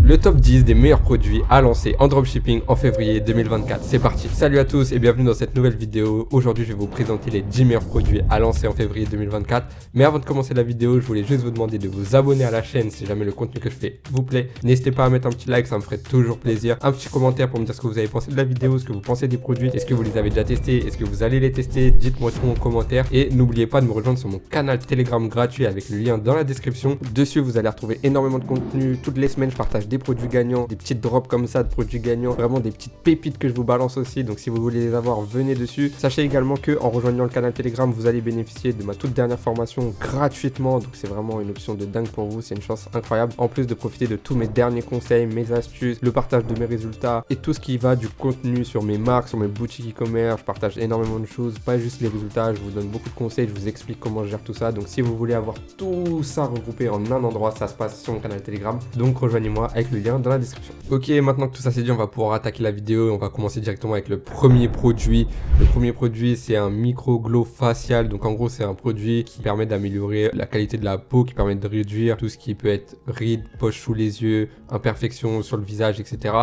Le top 10 des meilleurs produits à lancer en dropshipping en février 2024. C'est parti. Salut à tous et bienvenue dans cette nouvelle vidéo. Aujourd'hui, je vais vous présenter les 10 meilleurs produits à lancer en février 2024. Mais avant de commencer la vidéo, je voulais juste vous demander de vous abonner à la chaîne si jamais le contenu que je fais vous plaît. N'hésitez pas à mettre un petit like, ça me ferait toujours plaisir. Un petit commentaire pour me dire ce que vous avez pensé de la vidéo, ce que vous pensez des produits. Est-ce que vous les avez déjà testés? Est-ce que vous allez les tester? Dites-moi tout en commentaire. Et n'oubliez pas de me rejoindre sur mon canal Telegram gratuit avec le lien dans la description. Dessus, vous allez retrouver énormément de contenu. Toutes les semaines, je partage des produits gagnants, des petites drops comme ça de produits gagnants, vraiment des petites pépites que je vous balance aussi. Donc si vous voulez les avoir, venez dessus. Sachez également que en rejoignant le canal Telegram, vous allez bénéficier de ma toute dernière formation gratuitement. Donc c'est vraiment une option de dingue pour vous, c'est une chance incroyable. En plus de profiter de tous mes derniers conseils, mes astuces, le partage de mes résultats et tout ce qui va du contenu sur mes marques, sur mes boutiques e-commerce. Je partage énormément de choses, pas juste les résultats, je vous donne beaucoup de conseils, je vous explique comment je gère tout ça. Donc si vous voulez avoir tout ça regroupé en un endroit, ça se passe sur mon canal Telegram. Donc rejoignez-moi avec le lien dans la description. Ok, maintenant que tout ça c'est dit, on va pouvoir attaquer la vidéo. On va commencer directement avec le premier produit. Le premier produit, c'est un micro glow facial. Donc en gros, c'est un produit qui permet d'améliorer la qualité de la peau, qui permet de réduire tout ce qui peut être rides, poches sous les yeux, imperfections sur le visage, etc.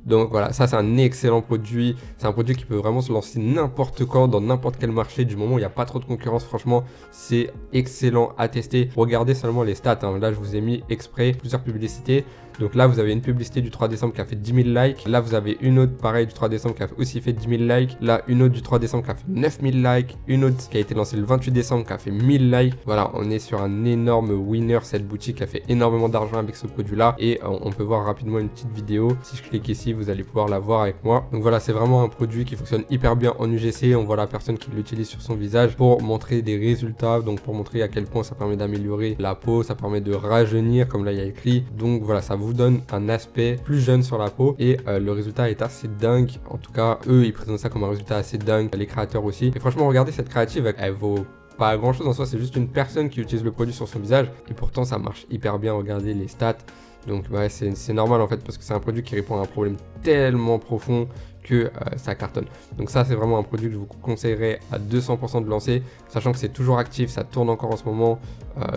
Donc voilà, ça c'est un excellent produit. C'est un produit qui peut vraiment se lancer n'importe quand, dans n'importe quel marché. Du moment où il n'y a pas trop de concurrence, franchement, c'est excellent à tester. Regardez seulement les stats, hein. Là, je vous ai mis exprès plusieurs publicités. Donc là, vous avez une publicité du 3 décembre qui a fait 10 000 likes. Là, vous avez une autre, pareil, du 3 décembre qui a aussi fait 10 000 likes. Là, une autre du 3 décembre qui a fait 9 000 likes. Une autre qui a été lancée le 28 décembre qui a fait 1000 likes. Voilà, on est sur un énorme winner. Cette boutique a fait énormément d'argent avec ce produit-là. Et on peut voir rapidement une petite vidéo. Si je clique ici, vous allez pouvoir la voir avec moi. Donc voilà, c'est vraiment un produit qui fonctionne hyper bien en UGC. On voit la personne qui l'utilise sur son visage pour montrer des résultats. Donc pour montrer à quel point ça permet d'améliorer la peau, ça permet de rajeunir, comme là il y a écrit. Donc voilà, ça vous donne un aspect plus jeune sur la peau et le résultat est assez dingue. En tout cas, eux, ils présentent ça comme un résultat assez dingue. Les créateurs aussi. Et franchement, regardez cette créative, elle vaut pas grand chose en soi, c'est juste une personne qui utilise le produit sur son visage et pourtant ça marche hyper bien. Regardez les stats. Donc ouais, c'est normal en fait parce que c'est un produit qui répond à un problème tellement profond que ça cartonne. Donc ça c'est vraiment un produit que je vous conseillerais à 200% de lancer, sachant que c'est toujours actif, ça tourne encore en ce moment,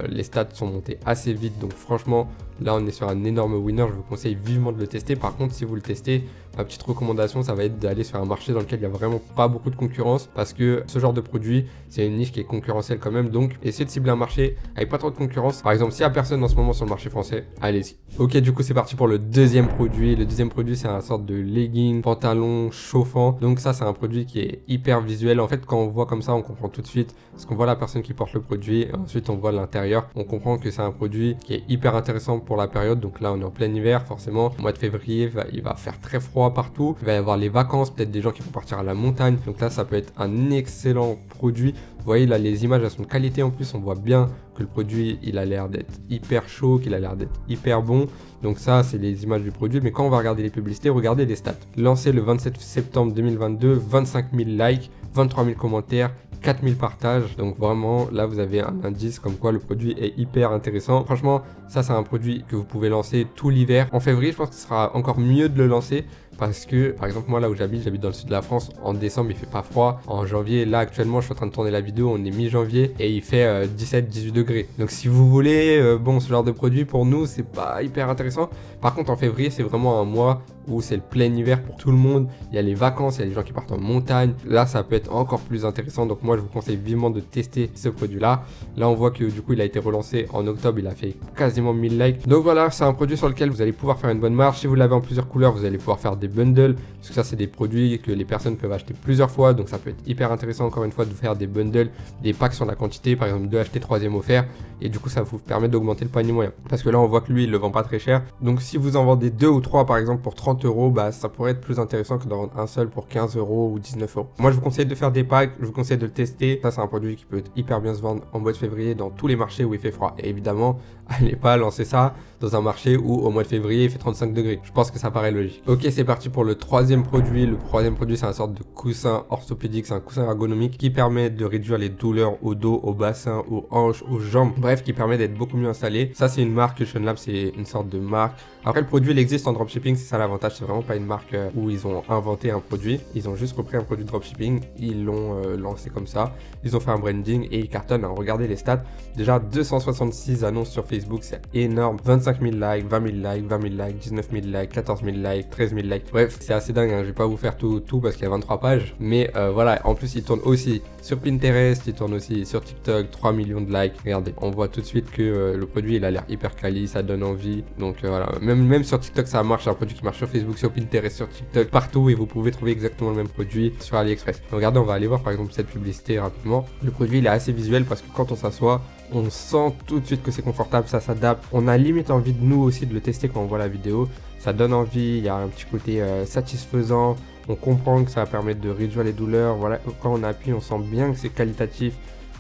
les stats sont montés assez vite, donc franchement là on est sur un énorme winner. Je vous conseille vivement de le tester. Par contre, si vous le testez, ma petite recommandation ça va être d'aller sur un marché dans lequel il n'y a vraiment pas beaucoup de concurrence, parce que ce genre de produit c'est une niche qui est concurrentielle quand même. Donc essayez de cibler un marché avec pas trop de concurrence. Par exemple, s'il n'y a personne en ce moment sur le marché français, allez-y. Ok, du coup c'est parti pour le deuxième produit. Le deuxième produit c'est un sorte de legging, pantalon chauffant. Donc ça c'est un produit qui est hyper visuel. En fait, quand on voit comme ça, on comprend tout de suite, parce qu'on voit la personne qui porte le produit et ensuite on voit l'intérieur. On comprend que c'est un produit qui est hyper intéressant pour la période. Donc là on est en plein hiver, forcément au mois de février il va faire très froid partout, il va y avoir les vacances, peut-être des gens qui vont partir à la montagne. Donc là ça peut être un excellent produit. Vous voyez là, les images elles sont de qualité. En plus on voit bien que le produit il a l'air d'être hyper chaud, qu'il a l'air d'être hyper bon. Donc ça c'est les images du produit. Mais quand on va regarder les publicités, regardez les stats. Lancé le 27 septembre 2022, 25 000 likes, 23 000 commentaires, 4000 partages. Donc vraiment là vous avez un indice comme quoi le produit est hyper intéressant. Franchement ça c'est un produit que vous pouvez lancer tout l'hiver. En février je pense que ce sera encore mieux de le lancer, parce que par exemple moi là où j'habite dans le sud de la France, en décembre il fait pas froid. En janvier, là actuellement je suis en train de tourner la vidéo, on est mi-janvier et il fait 17-18 degrés. Donc si vous voulez, bon, ce genre de produit pour nous c'est pas hyper intéressant. Par contre en février c'est vraiment un mois où c'est le plein hiver pour tout le monde. Il y a les vacances, il y a les gens qui partent en montagne. Là ça peut être encore plus intéressant. Donc moi je vous conseille vivement de tester ce produit là. Là on voit que du coup il a été relancé en octobre, il a fait quasiment 1000 likes. Donc voilà, c'est un produit sur lequel vous allez pouvoir faire une bonne marge. Si vous l'avez en plusieurs couleurs, vous allez pouvoir faire des bundles, parce que ça c'est des produits que les personnes peuvent acheter plusieurs fois. Donc ça peut être hyper intéressant encore une fois de faire des bundles, des packs sur la quantité, par exemple 2 achetés 3e offert, et du coup ça vous permet d'augmenter le panier moyen, parce que là on voit que lui il le vend pas très cher. Donc si vous en vendez 2 ou 3 par exemple pour 30 €, bah ça pourrait être plus intéressant que d'en vendre un seul pour 15 € ou 19 €. Moi je vous conseille de faire des packs, je vous conseille de le tester. Ça c'est un produit qui peut être hyper bien se vendre en mois de février dans tous les marchés où il fait froid. Et évidemment allez pas lancer ça dans un marché où au mois de février il fait 35 degrés. Je pense que ça paraît logique. Ok, c'est parti pour le troisième produit. Le troisième produit c'est un sorte de coussin orthopédique, c'est un coussin ergonomique qui permet de réduire les douleurs au dos, au bassin, aux hanches, aux jambes, bref qui permet d'être beaucoup mieux installé. Ça c'est une marque Shonlab, c'est une sorte de marque Après, le produit, il existe en dropshipping, c'est ça l'avantage. C'est vraiment pas une marque où ils ont inventé un produit. Ils ont juste repris un produit de dropshipping, ils l'ont lancé comme ça. Ils ont fait un branding et ils cartonnent. Alors, regardez les stats. Déjà, 266 annonces sur Facebook, c'est énorme. 25 000 likes, 20 000 likes, 20 000 likes, 19 000 likes, 14 000 likes, 13 000 likes. Bref, c'est assez dingue, hein. Je vais pas vous faire tout parce qu'il y a 23 pages. Mais voilà, en plus, ils tournent aussi sur Pinterest, ils tournent aussi sur TikTok, 3 millions de likes. Regardez, on voit tout de suite que le produit, il a l'air hyper quali, ça donne envie. Donc voilà, même sur TikTok, ça marche. C'est un produit qui marche sur Facebook, sur Pinterest, sur TikTok, partout. Et vous pouvez trouver exactement le même produit sur AliExpress. Regardez, on va aller voir par exemple cette publicité rapidement. Le produit, il est assez visuel parce que quand on s'assoit, on sent tout de suite que c'est confortable, ça s'adapte. On a limite envie de nous aussi de le tester quand on voit la vidéo. Ça donne envie, il y a un petit côté satisfaisant. On comprend que ça va permettre de réduire les douleurs. Voilà, quand on appuie, on sent bien que c'est qualitatif.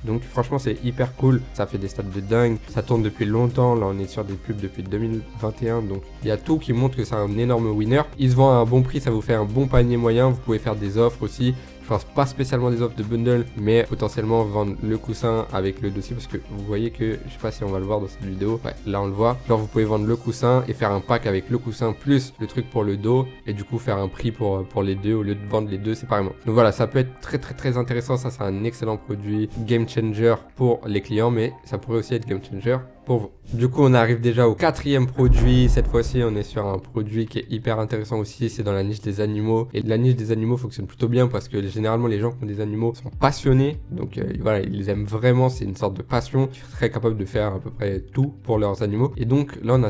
Donc franchement, c'est hyper cool. Ça fait des stats de dingue. Ça tourne depuis longtemps. Là, on est sur des pubs depuis 2021. Donc il y a tout qui montre que c'est un énorme winner. Il se vend à un bon prix. Ça vous fait un bon panier moyen. Vous pouvez faire des offres aussi. Je pense pas spécialement des offres de bundle, mais potentiellement vendre le coussin avec le dossier, parce que vous voyez que, je sais pas si on va le voir dans cette vidéo, ouais, là on le voit, genre vous pouvez vendre le coussin et faire un pack avec le coussin plus le truc pour le dos, et du coup faire un prix pour les deux, au lieu de vendre les deux séparément. Donc voilà, ça peut être très intéressant. Ça c'est un excellent produit, game changer pour les clients, mais ça pourrait aussi être game changer pour vous. Du coup, on arrive déjà au 4e produit. Cette fois-ci, on est sur un produit qui est hyper intéressant aussi. C'est dans la niche des animaux. Et la niche des animaux fonctionne plutôt bien parce que généralement, les gens qui ont des animaux sont passionnés. Donc voilà, ils aiment vraiment. C'est une sorte de passion. Ils seraient capables de faire à peu près tout pour leurs animaux. Et donc là, on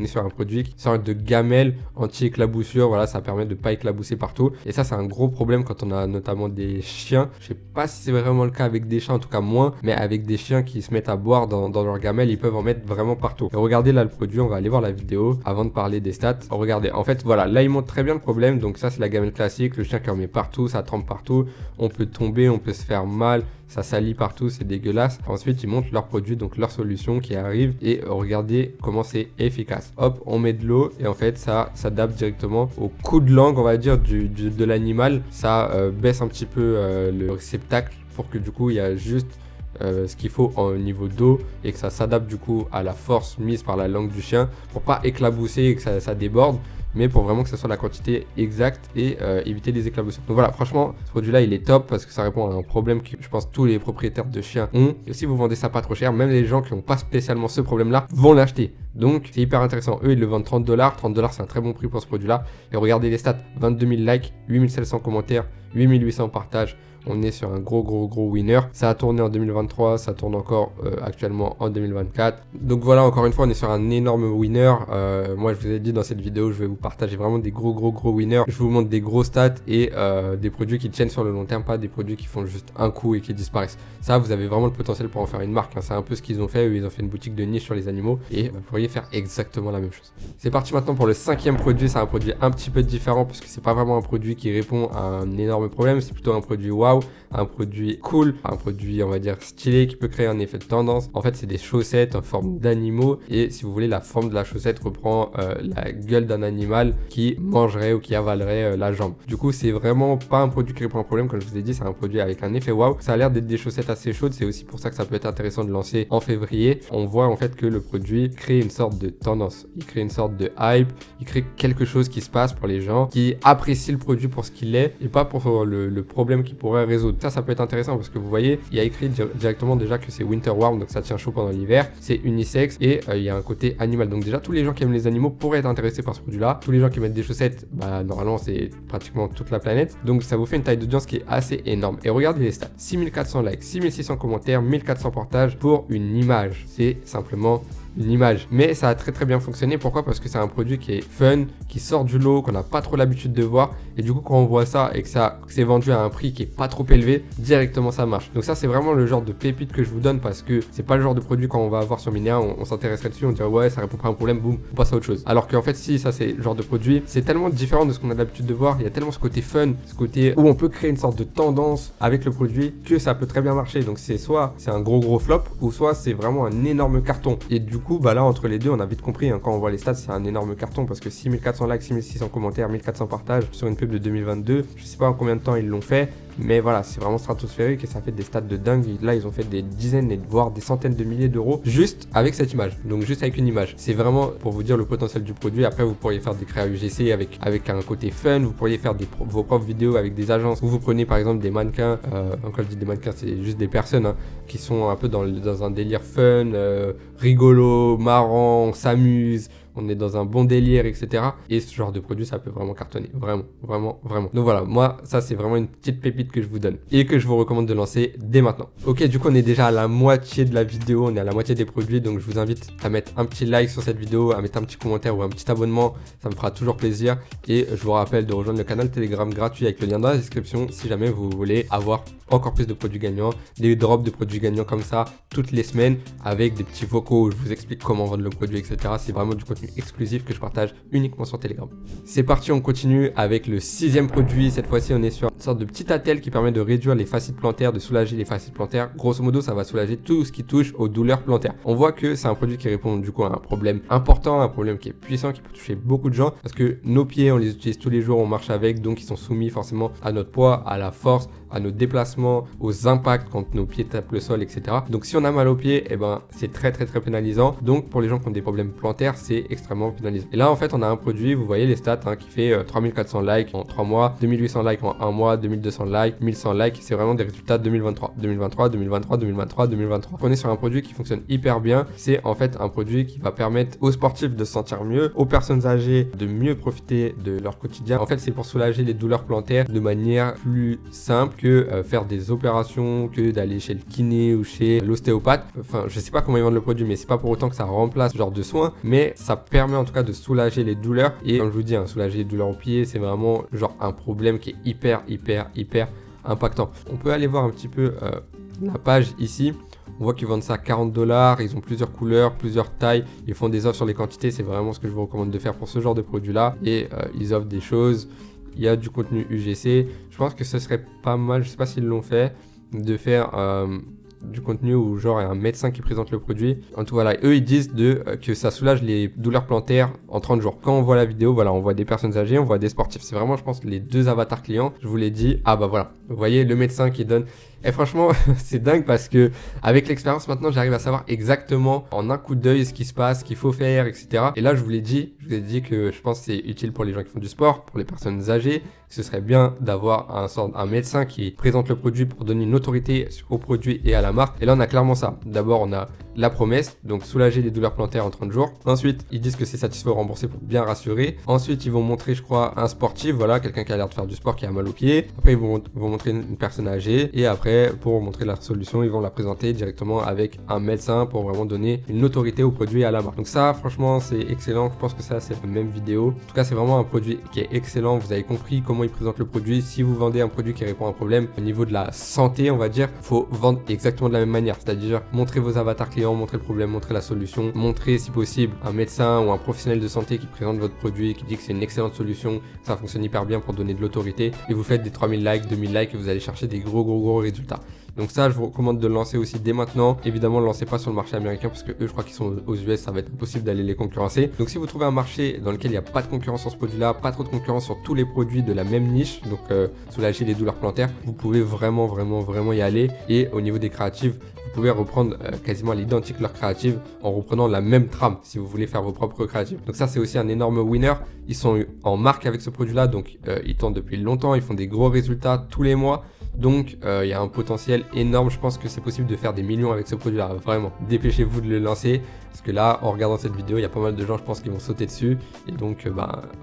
est sur un produit qui est une sorte de gamelle anti-éclaboussure. Voilà, ça permet de ne pas éclabousser partout. Et ça, c'est un gros problème quand on a notamment des chiens. Je sais pas si c'est vraiment le cas avec des chiens, en tout cas moins. Mais avec des chiens qui se mettent à boire dans leur gamelle, ils peuvent en mettre vraiment partout. Et regardez là le produit, on va aller voir la vidéo avant de parler des stats. Regardez, en fait voilà, là il montre très bien le problème. Donc ça c'est la gamelle classique, le chien qui en met partout, ça trempe partout, on peut tomber, on peut se faire mal, ça salit partout, c'est dégueulasse. Ensuite ils montrent leur produit, donc leur solution qui arrive, et regardez comment c'est efficace. Hop, on met de l'eau et en fait ça s'adapte directement au coup de langue, on va dire, de l'animal. Ça baisse un petit peu le réceptacle pour que du coup il y a juste ce qu'il faut au niveau d'eau et que ça s'adapte du coup à la force mise par la langue du chien pour pas éclabousser et que ça déborde, mais pour vraiment que ça soit la quantité exacte et éviter les éclaboussures. Donc voilà, franchement, ce produit-là, il est top parce que ça répond à un problème que je pense tous les propriétaires de chiens ont. Et si vous vendez ça pas trop cher, même les gens qui n'ont pas spécialement ce problème-là vont l'acheter. Donc c'est hyper intéressant. Eux, ils le vendent 30 $. 30 $, c'est un très bon prix pour ce produit-là. Et regardez les stats, 22 000 likes, 8700 commentaires, 8800 partages. On est sur un gros winner. Ça a tourné en 2023, ça tourne encore actuellement en 2024. Donc voilà, encore une fois, on est sur un énorme winner. Moi, je vous ai dit dans cette vidéo, je vais vous partager vraiment des gros winners. Je vous montre des gros stats et des produits qui tiennent sur le long terme, pas des produits qui font juste un coup et qui disparaissent. Ça, vous avez vraiment le potentiel pour en faire une marque, hein. C'est un peu ce qu'ils ont fait. Eux, ils ont fait une boutique de niche sur les animaux et vous pourriez faire exactement la même chose. C'est parti maintenant pour le 5e produit. C'est un produit un petit peu différent parce que c'est pas vraiment un produit qui répond à un énorme problème. C'est plutôt un produit waouh, un produit cool, un produit on va dire stylé qui peut créer un effet de tendance. En fait, c'est des chaussettes en forme d'animaux et si vous voulez, la forme de la chaussette reprend la gueule d'un animal qui mangerait ou qui avalerait la jambe. Du coup, c'est vraiment pas un produit qui répond à un problème, comme je vous ai dit, c'est un produit avec un effet waouh. Ça a l'air d'être des chaussettes assez chaudes, c'est aussi pour ça que ça peut être intéressant de lancer en février. On voit en fait que le produit crée une sorte de tendance, il crée une sorte de hype, il crée quelque chose qui se passe pour les gens qui apprécient le produit pour ce qu'il est et pas pour le problème qu'il pourrait résoudre. Ça peut être intéressant parce que vous voyez, il y a écrit directement déjà que c'est winter warm, donc ça tient chaud pendant l'hiver, c'est unisexe et il y a un côté animal. Donc déjà, tous les gens qui aiment les animaux pourraient être intéressés par ce produit-là. Tous les gens qui mettent des chaussettes, bah normalement c'est pratiquement toute la planète. Donc ça vous fait une taille d'audience qui est assez énorme. Et regardez les stats, 6400 likes, 6600 commentaires, 1400 partages pour une image. C'est simplement une image, mais ça a très bien fonctionné. Pourquoi? Parce que c'est un produit qui est fun, qui sort du lot, qu'on n'a pas trop l'habitude de voir, et du coup quand on voit ça et que c'est vendu à un prix qui est pas trop élevé, directement ça marche. Donc ça c'est vraiment le genre de pépite que je vous donne parce que c'est pas le genre de produit quand on va avoir sur Minéa, on s'intéresserait dessus, on dirait ouais ça répond pas à un problème, boum, on passe à autre chose. Alors qu'en fait si ça c'est le genre de produit, c'est tellement différent de ce qu'on a l'habitude de voir, il y a tellement ce côté fun, ce côté où on peut créer une sorte de tendance avec le produit que ça peut très bien marcher. Donc c'est soit c'est un gros flop ou soit c'est vraiment un énorme carton. Et du coup bah là entre les deux on a vite compris, hein, quand on voit les stats c'est un énorme carton parce que 6400 likes, 6600 commentaires, 1400 partages sur une pub de 2022, je sais pas en combien de temps ils l'ont fait, mais voilà, c'est vraiment stratosphérique et ça fait des stats de dingue. Là, ils ont fait des dizaines et voire des centaines de milliers d'euros juste avec cette image, donc juste avec une image. C'est vraiment pour vous dire le potentiel du produit. Après, vous pourriez faire des créas UGC avec un côté fun, vous pourriez faire vos propres vidéos avec des agences où vous prenez par exemple des mannequins, quand je dis des mannequins, c'est juste des personnes hein, qui sont un peu dans un délire fun, rigolo, marrant, on s'amuse, on est dans un bon délire, etc. Et ce genre de produit, ça peut vraiment cartonner. Vraiment, vraiment, vraiment. Donc voilà, moi, ça, c'est vraiment une petite pépite que je vous donne et que je vous recommande de lancer dès maintenant. Ok, du coup, on est déjà à la moitié de la vidéo, on est à la moitié des produits. Donc, je vous invite à mettre un petit like sur cette vidéo, à mettre un petit commentaire ou un petit abonnement. Ça me fera toujours plaisir. Et je vous rappelle de rejoindre le canal Telegram gratuit avec le lien dans la description si jamais vous voulez avoir encore plus de produits gagnants, des drops de produits gagnants comme ça toutes les semaines avec des petits vocaux où je vous explique comment vendre le produit, etc. C'est vraiment du contenu exclusif que je partage uniquement sur Telegram. C'est parti, on continue avec le 6e produit. Cette fois-ci, on est sur une sorte de petit attelle qui permet de réduire les fascites plantaires, de soulager les fascites plantaires. Grosso modo, ça va soulager tout ce qui touche aux douleurs plantaires. On voit que c'est un produit qui répond du coup à un problème important, un problème qui est puissant, qui peut toucher beaucoup de gens parce que nos pieds, on les utilise tous les jours, on marche avec, donc ils sont soumis forcément à notre poids, à la force, à nos déplacements, aux impacts quand nos pieds tapent le sol, etc. Donc si on a mal aux pieds, eh ben, c'est très pénalisant. Donc pour les gens qui ont des problèmes plantaires, c'est extrêmement pénalisant. Et là en fait on a un produit, vous voyez les stats hein, qui fait 3400 likes en 3 mois, 2800 likes en 1 mois, 2200 likes, 1100 likes, c'est vraiment des résultats 2023. On est sur un produit qui fonctionne hyper bien. C'est en fait un produit qui va permettre aux sportifs de se sentir mieux, aux personnes âgées de mieux profiter de leur quotidien. En fait c'est pour soulager les douleurs plantaires de manière plus simple que faire des opérations, que d'aller chez le kiné ou chez l'ostéopathe. Enfin, je sais pas comment ils vendent le produit, mais c'est pas pour autant que ça remplace ce genre de soins, mais ça permet en tout cas de soulager les douleurs. Et comme je vous dis, hein, soulager les douleurs au pied, c'est vraiment genre un problème qui est hyper impactant. On peut aller voir un petit peu la page ici. On voit qu'ils vendent ça à 40$, ils ont plusieurs couleurs, plusieurs tailles, ils font des offres sur les quantités, c'est vraiment ce que je vous recommande de faire pour ce genre de produit là. Et ils offrent des choses. Il y a du contenu UGC. Je pense que ce serait pas mal, je sais pas s'ils l'ont fait, de faire du contenu où genre il y a un médecin qui présente le produit. En tout voilà, eux ils disent que ça soulage les douleurs plantaires en 30 jours. Quand on voit la vidéo, voilà, on voit des personnes âgées, on voit des sportifs. C'est vraiment, je pense, les deux avatars clients. Je vous l'ai dit. Ah bah voilà, vous voyez le médecin qui donne. Et franchement, c'est dingue parce que avec l'expérience maintenant, j'arrive à savoir exactement en un coup d'œil ce qui se passe, ce qu'il faut faire, etc. Et là, je vous ai dit que je pense que c'est utile pour les gens qui font du sport, pour les personnes âgées. Ce serait bien d'avoir un médecin qui présente le produit pour donner une autorité au produit et à la marque. Et là, on a clairement ça. D'abord, on a la promesse, donc soulager les douleurs plantaires en 30 jours. Ensuite, ils disent que c'est satisfait ou remboursé pour bien rassurer. Ensuite, ils vont montrer, je crois, un sportif, voilà, quelqu'un qui a l'air de faire du sport, qui a mal aux pieds. Après, ils vont montrer une personne âgée. Et après, pour montrer la solution, ils vont la présenter directement avec un médecin pour vraiment donner une autorité au produit et à la marque. Donc ça, franchement, c'est excellent. Je pense que ça, c'est la même vidéo. En tout cas, c'est vraiment un produit qui est excellent. Vous avez compris comment ils présentent le produit. Si vous vendez un produit qui répond à un problème au niveau de la santé, on va dire, faut vendre exactement de la même manière. C'est-à-dire montrer vos avatars clients, montrer le problème, montrer la solution, montrer si possible un médecin ou un professionnel de santé qui présente votre produit, qui dit que c'est une excellente solution, ça fonctionne hyper bien pour donner de l'autorité, et vous faites des 3000 likes, 2000 likes et vous allez chercher des gros résultats. Donc ça, je vous recommande de le lancer aussi dès maintenant. Évidemment, ne le lancez pas sur le marché américain parce que eux, je crois qu'ils sont aux US, ça va être impossible d'aller les concurrencer. Donc si vous trouvez un marché dans lequel il n'y a pas de concurrence sur ce produit-là, pas trop de concurrence sur tous les produits de la même niche, donc soulager les douleurs plantaires, vous pouvez vraiment y aller. Et au niveau des créatives, vous pouvez reprendre quasiment à l'identique leur créative en reprenant la même trame si vous voulez faire vos propres créatives. Donc ça, c'est aussi un énorme winner. Ils sont en marque avec ce produit-là, donc ils tournent depuis longtemps, ils font des gros résultats tous les mois. Donc il y a un potentiel énorme. Je pense que c'est possible de faire des millions avec ce produit là, vraiment. Dépêchez-vous de le lancer parce que là, en regardant cette vidéo, il y a pas mal de gens, je pense, qui vont sauter dessus. Et donc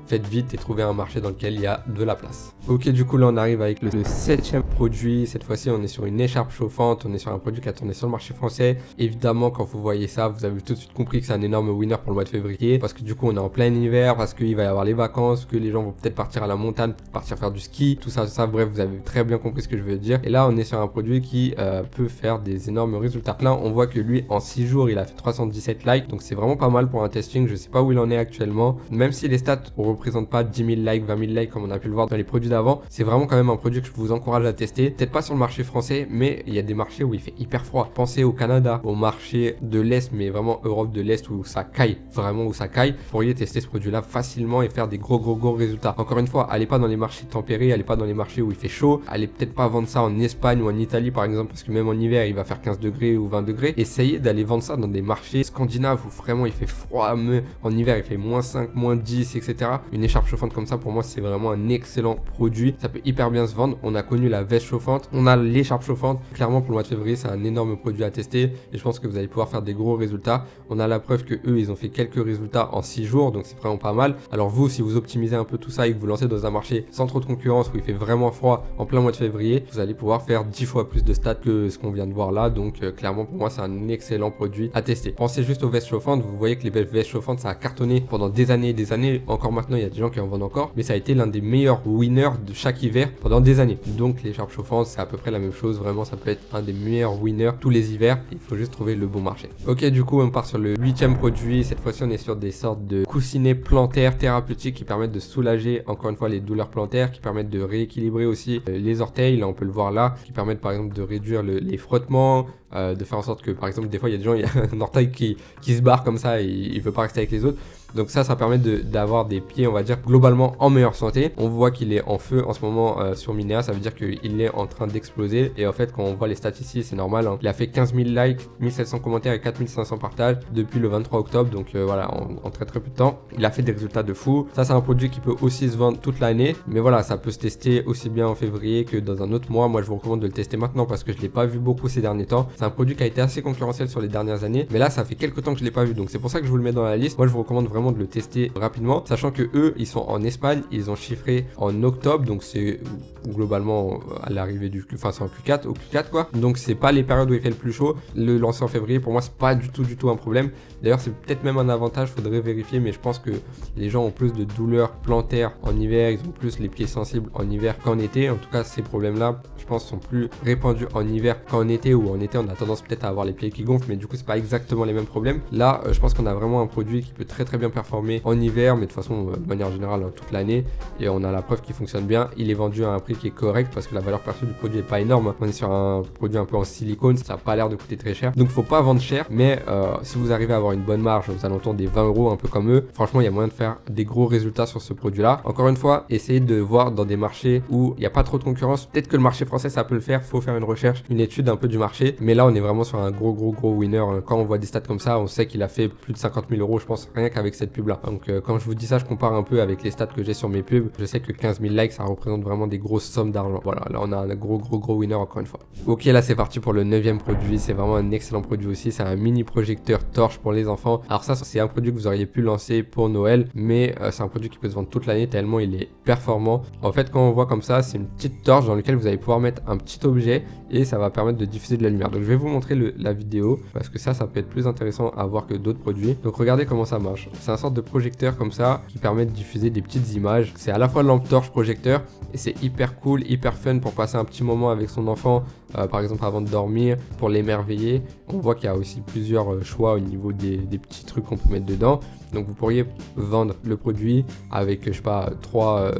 faites vite et trouvez un marché dans lequel il y a de la place. Ok, du coup là on arrive avec le 7e produit. Cette fois-ci on est sur une écharpe chauffante, on est sur un produit qui a tourné sur le marché français. Évidemment, quand vous voyez ça, vous avez tout de suite compris que c'est un énorme winner pour le mois de février, parce que du coup on est en plein hiver, parce qu'il va y avoir les vacances, que les gens vont peut-être partir à la montagne, partir faire du ski, tout ça, bref, vous avez très bien compris ce que je veux dire. Et là on est sur un produit qui peut faire des énormes résultats. Là on voit que lui en 6 jours il a fait 317 likes, donc c'est vraiment pas mal pour un testing. Je sais pas où il en est actuellement, même si les stats ne représentent pas 10 000 likes, 20 000 likes comme on a pu le voir dans les produits d'avant, c'est vraiment quand même un produit que je vous encourage à tester tester. Peut-être pas sur le marché français, mais il y a des marchés où il fait hyper froid. Pensez au Canada, au marché de l'Est, mais vraiment Europe de l'Est où ça caille, vraiment où ça caille. Vous pourriez tester ce produit-là facilement et faire des gros résultats. Encore une fois, allez pas dans les marchés tempérés, allez pas dans les marchés où il fait chaud, allez peut-être pas vendre ça en Espagne ou en Italie par exemple, parce que même en hiver il va faire 15 degrés ou 20 degrés. Essayez d'aller vendre ça dans des marchés scandinaves où vraiment il fait froid, mais en hiver il fait -5, -10, etc. Une écharpe chauffante comme ça, pour moi c'est vraiment un excellent produit, ça peut hyper bien se vendre. On a connu la veste chauffante, on a l'écharpe chauffante. Clairement pour le mois de février c'est un énorme produit à tester et je pense que vous allez pouvoir faire des gros résultats. On a la preuve que eux ils ont fait quelques résultats en 6 jours, donc c'est vraiment pas mal. Alors vous, si vous optimisez un peu tout ça et que vous lancez dans un marché sans trop de concurrence où il fait vraiment froid en plein mois de février, vous allez pouvoir faire 10 fois plus de stats que ce qu'on vient de voir là. Donc clairement pour moi c'est un excellent produit à tester. Pensez juste aux vestes chauffantes, vous voyez que les vestes chauffantes ça a cartonné pendant des années et des années. Encore maintenant il y a des gens qui en vendent encore, mais ça a été l'un des meilleurs winners de chaque hiver pendant des années. Donc l'écharpe chauffante c'est à peu près la même chose, vraiment ça peut être un des meilleurs winners tous les hivers. Il faut juste trouver le bon marché. Ok, du coup on part sur le 8e produit. Cette fois-ci on est sur des sortes de coussinets plantaires thérapeutiques qui permettent de soulager encore une fois les douleurs plantaires, qui permettent de rééquilibrer aussi les orteils, là on peut le voir là, qui permettent par exemple de réduire les frottements, de faire en sorte que par exemple des fois il y a des gens, il y a un orteil qui se barre comme ça et il veut pas rester avec les autres. Donc ça permet d'avoir des pieds, on va dire, globalement en meilleure santé. On voit qu'il est en feu en ce moment sur Minea, ça veut dire qu'il est en train d'exploser. Et en fait, quand on voit les stats ici, c'est normal, hein. Il a fait 15 000 likes, 1700 commentaires et 4500 partages depuis le 23 octobre. Donc voilà, en très peu de temps. Il a fait des résultats de fou. Ça, c'est un produit qui peut aussi se vendre toute l'année. Mais voilà, ça peut se tester aussi bien en février que dans un autre mois. Moi, je vous recommande de le tester maintenant parce que je ne l'ai pas vu beaucoup ces derniers temps. C'est un produit qui a été assez concurrentiel sur les dernières années. Mais là, ça fait quelques temps que je ne l'ai pas vu. Donc c'est pour ça que je vous le mets dans la liste. Moi, je vous recommande vraiment de le tester rapidement, sachant que eux ils sont en Espagne, ils ont chiffré en octobre, donc c'est globalement à l'arrivée du enfin c'est en Q4 au Q4 quoi, donc c'est pas les périodes où il fait le plus chaud. Le lancer en février pour moi c'est pas du tout un problème. D'ailleurs c'est peut-être même un avantage, faudrait vérifier, mais je pense que les gens ont plus de douleurs plantaires en hiver, ils ont plus les pieds sensibles en hiver qu'en été. En tout cas ces problèmes là je pense sont plus répandus en hiver qu'en été, où en été on a tendance peut-être à avoir les pieds qui gonflent, mais du coup c'est pas exactement les mêmes problèmes. Là je pense qu'on a vraiment un produit qui peut très bien performer en hiver, mais de toute façon de manière générale toute l'année, et on a la preuve qu'il fonctionne bien. Il est vendu à un prix qui est correct parce que la valeur perçue du produit est pas énorme. On est sur un produit un peu en silicone, ça a pas l'air de coûter très cher, donc faut pas vendre cher, mais si vous arrivez à avoir une bonne marge aux alentours des 20 €, un peu comme eux, franchement il y a moyen de faire des gros résultats sur ce produit là. Encore une fois, essayez de voir dans des marchés où il n'y a pas trop de concurrence. Peut-être que le marché français ça peut le faire, faut faire une recherche, une étude un peu du marché, mais là on est vraiment sur un gros winner. Quand on voit des stats comme ça, on sait qu'il a fait plus de 50 000 €, je pense, rien qu'avec cette pub là. Donc quand je vous dis ça, je compare un peu avec les stats que j'ai sur mes pubs. Je sais que 15 000 likes ça représente vraiment des grosses sommes d'argent. Voilà, là on a un gros winner encore une fois. Ok, là c'est parti pour le 9e produit. C'est vraiment un excellent produit aussi, c'est un mini projecteur torche pour les enfants. Alors ça c'est un produit que vous auriez pu lancer pour Noël, mais c'est un produit qui peut se vendre toute l'année tellement il est performant. En fait quand on voit comme ça, c'est une petite torche dans laquelle vous allez pouvoir mettre un petit objet et ça va permettre de diffuser de la lumière. Donc je vais vous montrer la vidéo parce que ça peut être plus intéressant à voir que d'autres produits. Donc regardez comment ça marche. C'est un sorte de projecteur comme ça qui permet de diffuser des petites images. C'est à la fois lampe torche projecteur et c'est hyper cool, hyper fun pour passer un petit moment avec son enfant, par exemple avant de dormir, pour l'émerveiller. On voit qu'il y a aussi plusieurs choix au niveau des petits trucs qu'on peut mettre dedans. Donc vous pourriez vendre le produit avec je sais pas trois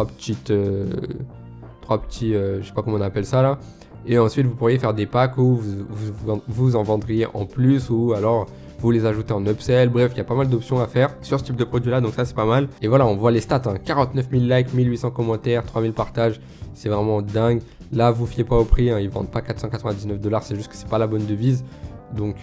petits je sais pas comment on appelle ça là. Et ensuite vous pourriez faire des packs où vous en vendriez en plus, ou alors vous les ajoutez en upsell. Bref, il y a pas mal d'options à faire sur ce type de produit là, donc ça c'est pas mal. Et voilà, on voit les stats, 49 000 likes, 1800 commentaires, 3000 partages, c'est vraiment dingue. Là vous fiez pas au prix, ils vendent pas 499 $, c'est juste que c'est pas la bonne devise. Donc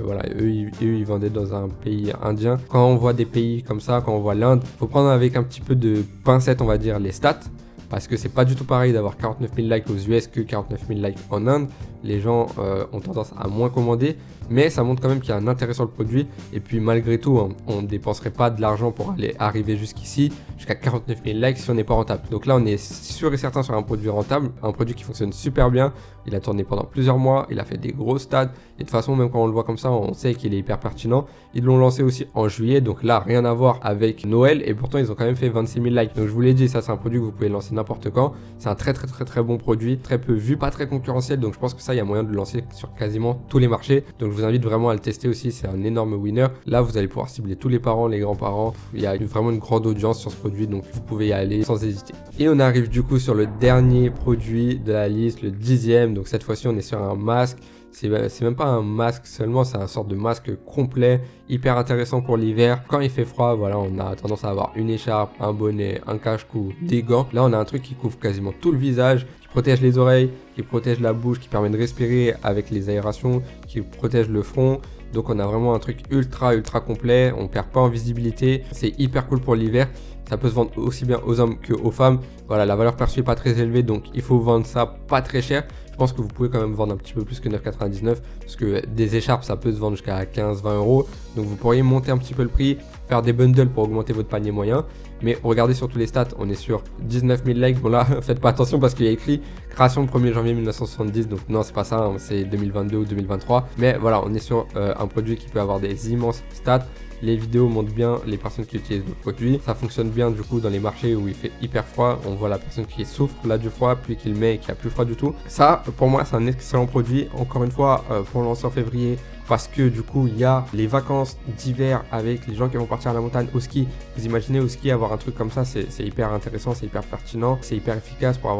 voilà, eux ils vendaient dans un pays indien. Quand on voit des pays comme ça, quand on voit l'Inde, faut prendre avec un petit peu de pincette on va dire les stats, parce que c'est pas du tout pareil d'avoir 49 000 likes aux US que 49 000 likes en Inde. Les gens ont tendance à moins commander, mais ça montre quand même qu'il y a un intérêt sur le produit. Et puis malgré tout, on ne dépenserait pas de l'argent pour aller arriver jusqu'ici, jusqu'à 49 000 likes si on n'est pas rentable. Donc là on est sûr et certain sur un produit rentable, un produit qui fonctionne super bien. Il a tourné pendant plusieurs mois, il a fait des gros stats, et de toute façon même quand on le voit comme ça, on sait qu'il est hyper pertinent. Ils l'ont lancé aussi en juillet, donc là rien à voir avec Noël, et pourtant ils ont quand même fait 26 000 likes. Donc je vous l'ai dit, ça c'est un produit que vous pouvez lancer n'importe quand. C'est un très bon produit, très peu vu, pas très concurrentiel, donc je pense que ça il y a moyen de le lancer sur quasiment tous les marchés. Donc je je vous invite vraiment à le tester aussi, c'est un énorme winner. Là, vous allez pouvoir cibler tous les parents, les grands-parents. Il y a vraiment une grande audience sur ce produit, donc vous pouvez y aller sans hésiter. Et on arrive du coup sur le dernier produit de la liste, le 10e. Donc cette fois-ci, on est sur un masque. C'est même pas un masque seulement, c'est un sorte de masque complet, hyper intéressant pour l'hiver. Quand il fait froid, voilà, on a tendance à avoir une écharpe, un bonnet, un cache-cou, des gants. Là, on a un truc qui couvre quasiment tout le visage, qui protège les oreilles, qui protège la bouche, qui permet de respirer avec les aérations, qui protège le front. Donc on a vraiment un truc ultra complet, on perd pas en visibilité, c'est hyper cool pour l'hiver. Ça peut se vendre aussi bien aux hommes qu'aux femmes. Voilà, la valeur perçue n'est pas très élevée, donc il faut vendre ça pas très cher. Je pense que vous pouvez quand même vendre un petit peu plus que 9,99 parce que des écharpes, ça peut se vendre jusqu'à 15-20 euros. Donc vous pourriez monter un petit peu le prix, faire des bundles pour augmenter votre panier moyen. Mais regardez sur tous les stats, on est sur 19 000 likes. Bon là, faites pas attention parce qu'il y a écrit création le 1er janvier 1970. Donc non, c'est pas ça, hein, c'est 2022 ou 2023. Mais voilà, on est sur un produit qui peut avoir des immenses stats. Les vidéos montrent bien les personnes qui utilisent le produit. Ça fonctionne bien du coup dans les marchés où il fait hyper froid. On voit la personne qui souffre là du froid, puis qui le met et qui a plus froid du tout. Ça, pour moi, c'est un excellent produit. Encore une fois, pour lancer en février, parce que du coup, il y a les vacances d'hiver avec les gens qui vont partir à la montagne au ski. Vous imaginez au ski avoir un truc comme ça, c'est hyper intéressant, c'est hyper pertinent, c'est hyper efficace pour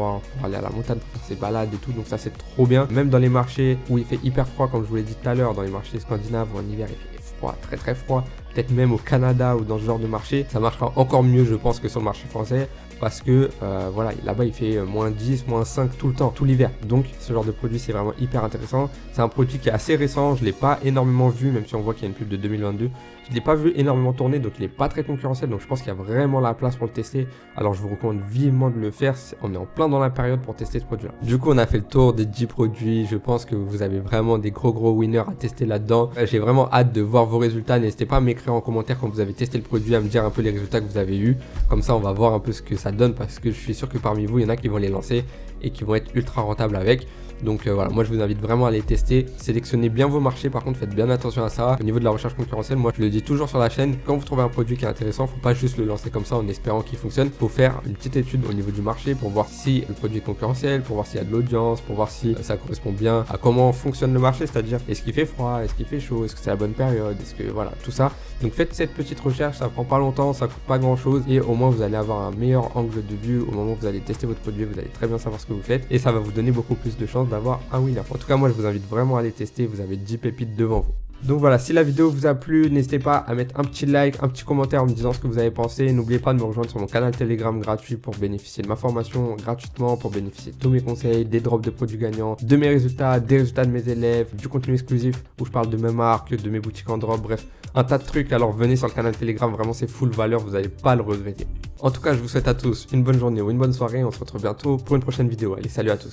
aller à la montagne, pour faire ses balades et tout. Donc ça, c'est trop bien. Même dans les marchés où il fait hyper froid, comme je vous l'ai dit tout à l'heure, dans les marchés scandinaves où en hiver il fait froid, très froid, peut-être même au Canada ou dans ce genre de marché, ça marchera encore mieux, je pense, que sur le marché français. Parce que voilà, là-bas il fait moins 10, moins 5 tout le temps, tout l'hiver. Donc ce genre de produit c'est vraiment hyper intéressant. C'est un produit qui est assez récent, je ne l'ai pas énormément vu, même si on voit qu'il y a une pub de 2022. Je ne l'ai pas vu énormément tourner, donc il n'est pas très concurrentiel. Donc je pense qu'il y a vraiment la place pour le tester. Alors je vous recommande vivement de le faire, on est en plein dans la période pour tester ce produit-là. Du coup on a fait le tour des 10 produits, je pense que vous avez vraiment des gros winners à tester là-dedans. J'ai vraiment hâte de voir vos résultats, n'hésitez pas à m'écrire en commentaire quand vous avez testé le produit, à me dire un peu les résultats que vous avez eu. Comme ça on va voir un peu ce que ça donne parce que je suis sûr que parmi vous il y en a qui vont les lancer et qui vont être ultra rentables avec. Donc voilà, moi je vous invite vraiment à les tester. Sélectionnez bien vos marchés, par contre faites bien attention à ça. Au niveau de la recherche concurrentielle, moi je le dis toujours sur la chaîne, quand vous trouvez un produit qui est intéressant, faut pas juste le lancer comme ça en espérant qu'il fonctionne. Faut faire une petite étude au niveau du marché pour voir si le produit est concurrentiel, pour voir s'il y a de l'audience, pour voir si ça correspond bien à comment fonctionne le marché, c'est-à-dire est-ce qu'il fait froid, est-ce qu'il fait chaud, est-ce que c'est la bonne période, est-ce que voilà, tout ça. Donc faites cette petite recherche, ça prend pas longtemps, ça coûte pas grand chose et au moins vous allez avoir un meilleur angle de vue au moment où vous allez tester votre produit, vous allez très bien savoir ce que vous faites et ça va vous donner beaucoup plus de chances d'avoir un winner. En tout cas, moi je vous invite vraiment à les tester, vous avez 10 pépites devant vous. Donc voilà, si la vidéo vous a plu, n'hésitez pas à mettre un petit like, un petit commentaire en me disant ce que vous avez pensé. N'oubliez pas de me rejoindre sur mon canal Telegram gratuit pour bénéficier de ma formation gratuitement, pour bénéficier de tous mes conseils, des drops de produits gagnants, de mes résultats, des résultats de mes élèves, du contenu exclusif où je parle de mes marques, de mes boutiques en drop, bref, un tas de trucs. Alors venez sur le canal Telegram, vraiment c'est full valeur, vous n'allez pas le regretter. En tout cas, je vous souhaite à tous une bonne journée ou une bonne soirée. On se retrouve bientôt pour une prochaine vidéo. Allez, salut à tous.